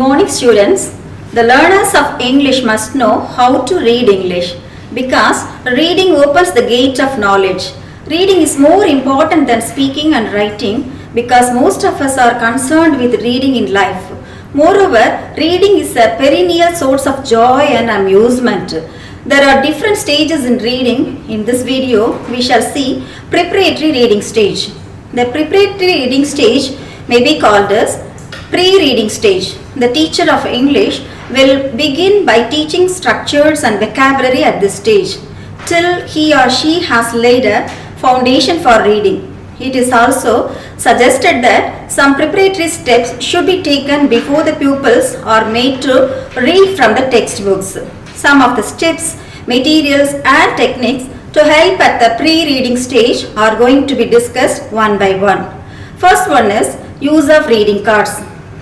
morning, students. The learners of English must know how to read English because reading opens the gate of knowledge. Reading is more important than speaking and writing because most of us are concerned with reading in life. Moreover, reading is a perennial source of joy and amusement. There are different stages in reading. In this video, we shall see preparatory reading stage. The preparatory reading stage may be called as pre-reading stage. The teacher of English will begin by teaching structures and vocabulary at this stage till he or she has laid a foundation for reading. It is also suggested that some preparatory steps should be taken before the pupils are made to read from the textbooks. Some of the steps, materials and techniques to help at the pre-reading stage are going to be discussed one by one. First one is use of reading cards.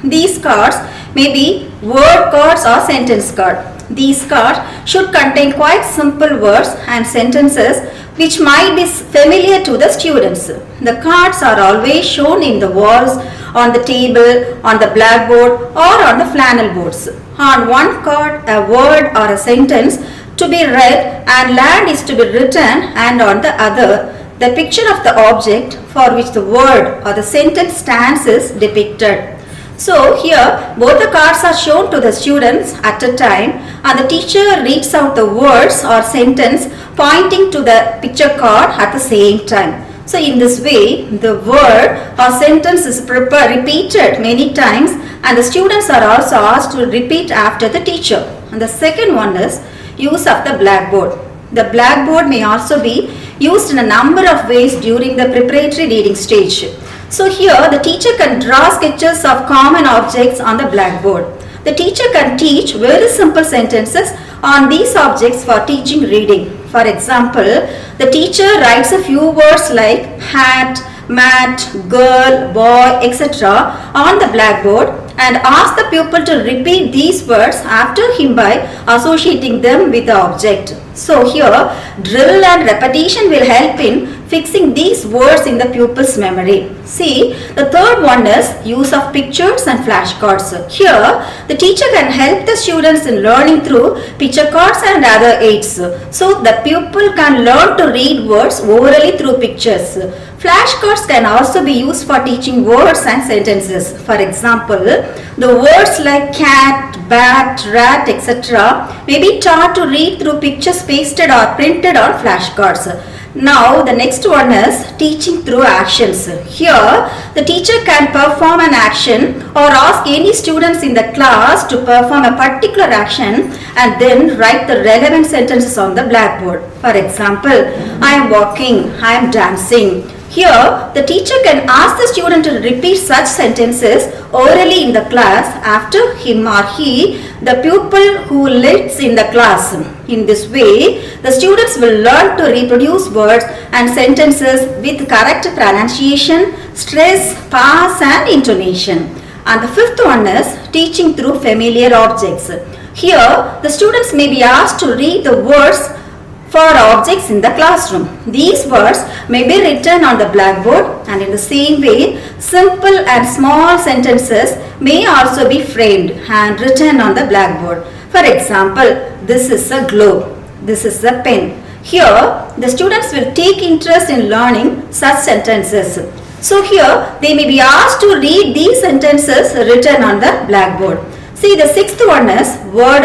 These cards may be word cards or sentence cards. These cards should contain quite simple words and sentences which might be familiar to the students. The cards are always shown in the walls, on the table, on the blackboard or on the flannel boards. On one card, a word or a sentence to be read and land is to be written, and on the other, the picture of the object for which the word or the sentence stands is depicted. So here both the cards are shown to the students at a time and the teacher reads out the words or sentence pointing to the picture card at the same time. So in this way the word or sentence is repeated many times and the students are also asked to repeat after the teacher. And the second one is use of the blackboard. The blackboard may also be used in a number of ways during the preparatory reading stage. So here the teacher can draw sketches of common objects on the blackboard. The teacher can teach very simple sentences on these objects for teaching reading. For example, the teacher writes a few words like hat, mat, girl, boy, etc. on the blackboard and asks the pupil to repeat these words after him by associating them with the object. So here drill and repetition will help in fixing these words in the pupil's memory. See, the third one is use of pictures and flashcards. Here, the teacher can help the students in learning through picture cards and other aids. So, the pupil can learn to read words orally through pictures. Flashcards can also be used for teaching words and sentences. For example, the words like cat, bat, rat, etc. may be taught to read through pictures pasted or printed on flashcards. Now the next one is teaching through actions. Here the teacher can perform an action or ask any students in the class to perform a particular action and then write the relevant sentences on the blackboard. For example, I am walking, I am dancing. Here, the teacher can ask the student to repeat such sentences orally in the class after him or he, the pupil who leads in the class. In this way, the students will learn to reproduce words and sentences with correct pronunciation, stress, pass and intonation. And the fifth one is teaching through familiar objects. Here, the students may be asked to read the words for objects in the classroom. These words may be written on the blackboard and in the same way, simple and small sentences may also be framed and written on the blackboard. For example, this is a globe, this is a pen. Here, the students will take interest in learning such sentences. So here, they may be asked to read these sentences written on the blackboard. See, the sixth one is word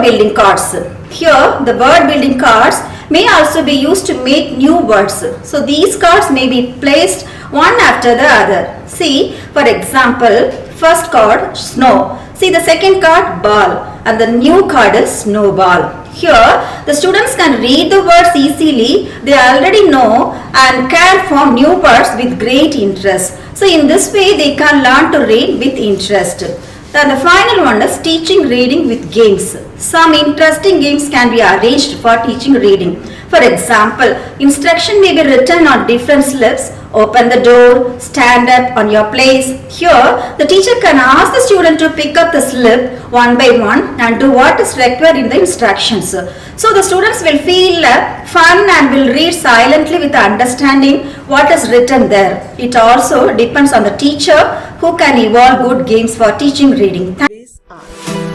building cards. Here, the word building cards may also be used to make new words. So, these cards may be placed one after the other. See, for example, first card, snow. See, the second card, ball. And the new card is snowball. Here, the students can read the words easily. They already know and can form new words with great interest. So, in this way, they can learn to read with interest. Then the final one is teaching reading with games. Some interesting games can be arranged for teaching reading. For example, instruction may be written on different slips. Open the door, stand up on your place. Here, the teacher can ask the student to pick up the slip one by one and do what is required in the instructions. So, the students will feel fun and will read silently with understanding what is written there. It also depends on the teacher who can evolve good games for teaching reading. This art.